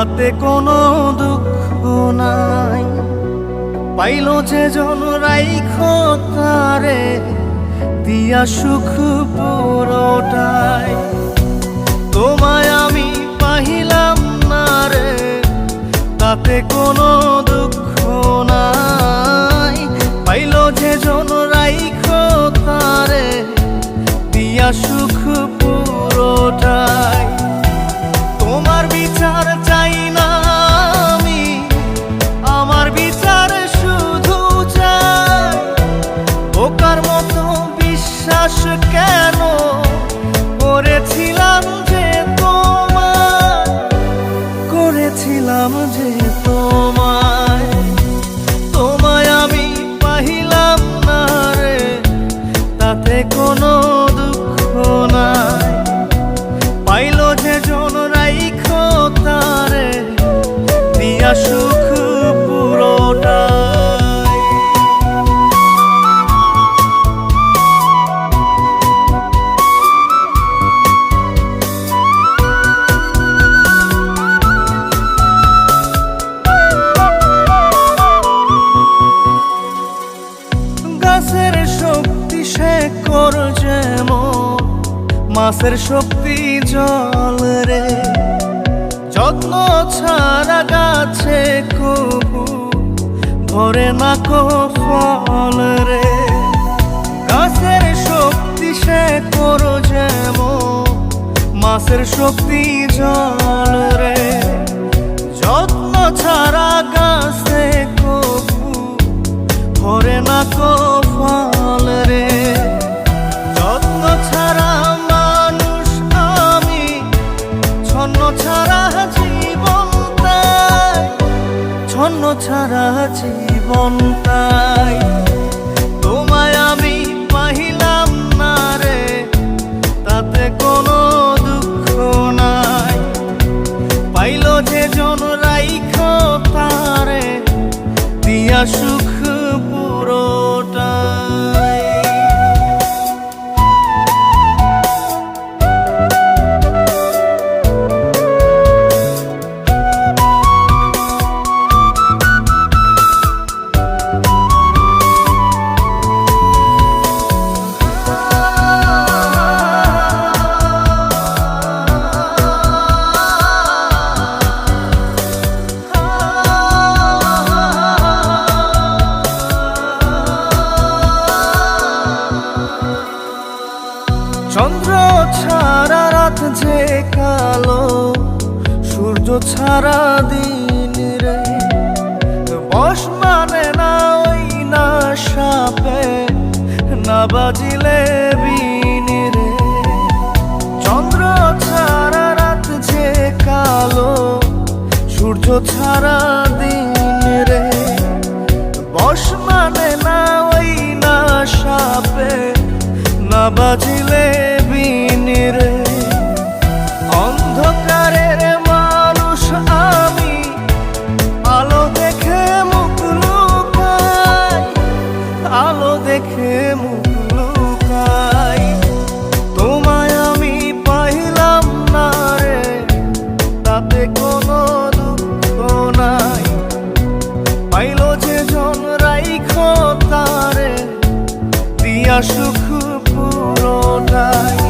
তাতে কোনো দুঃখ নাই। পাইল যে জন রাইখো তারে দিয়া সুখ পুরোটাই। তোমায় আমি পাইলাম না রে, তাতে কোনো দুঃখ নাই। পাইল যে জন রাইখো তারে দিয়া সুখ পুরোটাই। তোমার বিচার চাই না আমি, আমার বিচার শুধু চাই। বোকার মতো বিশ্বাস কেন করেছিলাম যে তোমায়, করেছিলাম যে তোমায়। তোমায় আমি পাইলাম না রে, তাতে কোনো দুঃখ নাই। পাইল যে জন রাইখো তারে দিয়া সুখ পুরোটাই। গাছের শক্তি শেকড় যেমন, মাছের শক্তি জল রে। যত্ন ছাড়া গাছে কবু ধরে না কো ফল রে। গাছের শক্তি শেকড় যেমন, মাছের শক্তি জল রে। যত্ন ছাড়া গাছে কবু ধরে না কো ফল রে। যত্ন ছাড়া মানুষ আমি, ছন্ন ছাড়া জীবন তাই, ছন্ন ছাড়া জীবন তাই। তোমায় আমি পাইলাম না রে, তাতে কোনো দুঃখ নাই। পাইল যে জন রাইখো তারে দিয়া সুখ পুরোটাই। চন্দ্র ছাড়া রাত যে কালো, সূর্য ছাড়া দিন রে। বশ মানে না ওই না সাপে, না বাজিলে বিন রে। চন্দ্র ছাড়া রাত যে কালো, সূর্য ছাড়া দিন রে। বশ মানে না ওই না সাপে, না বাজিলে বিন রে। অন্ধকারের মানুষ আমি, আলো দেখে মুখ লুকাই, আলো দেখে মুখ লুকাই। তোমায় আমি পাইলাম না রে, তাতে কোনো দুঃখ নাই। পাইল যে জন রাইখো তারে দিয়া সুখ পুরোটাই।